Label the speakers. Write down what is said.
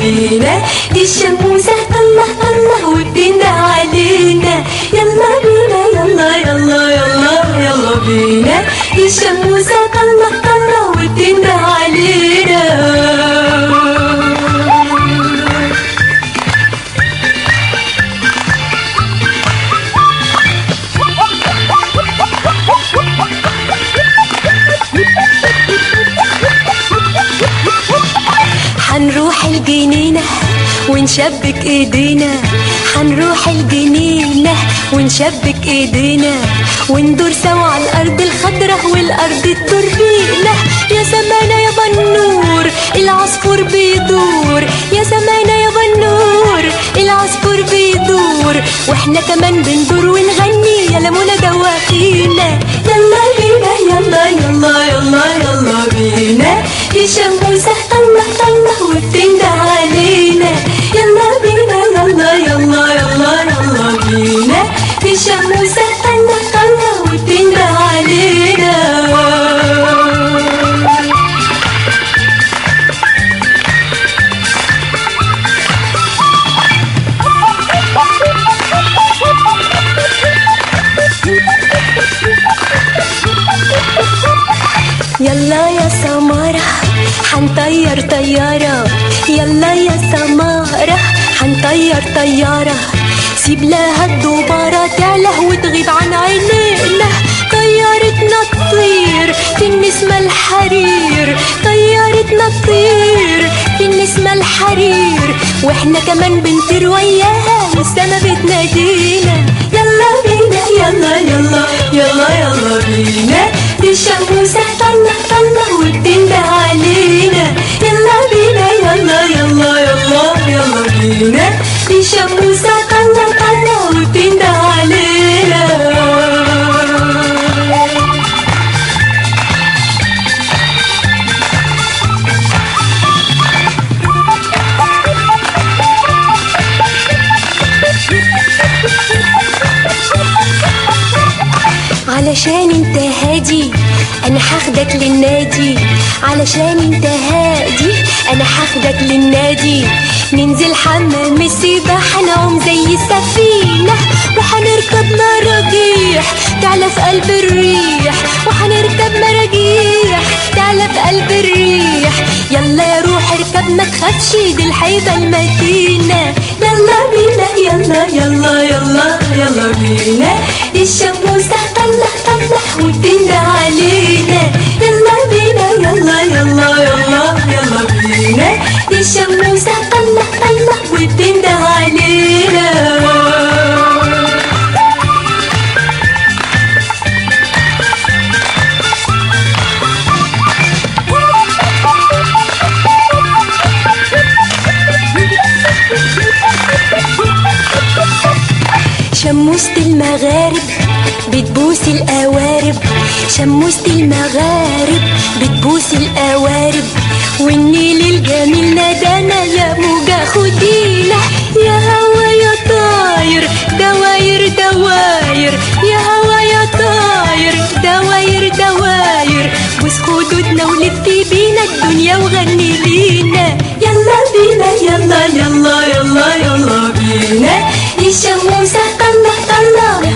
Speaker 1: بينا دي الشموسة طلع طلع وبتنده علينا. يلا بينا يلا يلا يلا يلا بينا دي الشموسة طلع طلع وبتنده علينا. حنروح الجنينة ونشبك ايدينا، حنروح الجنينة ونشبك ايدينا، وندور سوا على الارض الخضرا والارض تدور بينا. يا سمانة يا بنور العصفور بيدور، يا سمانة يا بنور العصفور بيدور، واحنا كمان بندور ونغني يا لمونة دواخينا. يلا بينا يلا يلا يلا يلا بينا دي الشموسة طلع طلع وبتنده علينا. يلا بينا يلا يلا يلا يلا بينا دي الشموسة طلع طلع وبتنده علينا. يلا يا سمارة حنطير طيارة، يلا يا سمارة حنطير طيارة، سيب لها الدبارة تعلى وتغيب عن عينينا. طيارتنا تطير في النسمة الحرير، طيارتنا تطير في النسمة الحرير، واحنا كمان بنطير وياها والسما بتنادينا. يلا بينا يلا يلا يلا يلا بينا دي الشموسة طلع طلع وبتنده علينا. يلا بينا يلا يلا يلا يلا بينا دي الشموسة طلع طلع وبتنده علينا. علشان انت هادي انا هاخدك للنادي، علشان انت هادي انا هاخدك للنادي، ننزل حمام السباحة نعوم زي السفينة، وحنركب مراجيح تعلى في قلب الريح، وحنركب مراجيح تعلى في قلب الريح. يلا يا روح اركب ما تخافش دي الحيبة المتينة. يلا بينا يلا يلا يلا يلا بينا دي الشموسة طلع طلع وبتنده علينا. يلا بينا يلا يلا يلا يلا بينا دي الشموسة طلع طلع وبتنده علينا. شموسة المغارب بتبوس القوارب، شموسة المغارب بتبوس القوارب، والنيل الجميل نادانا يا موجة خدينا. يا هوا يا طاير دواير دواير، يا هوا يا طاير دواير دواير، بوس خدودنا ولف بينا الدنيا وغني لينا. يلا بينا يلا يلا يلا يلا بينا دي الشموسة طلع طلع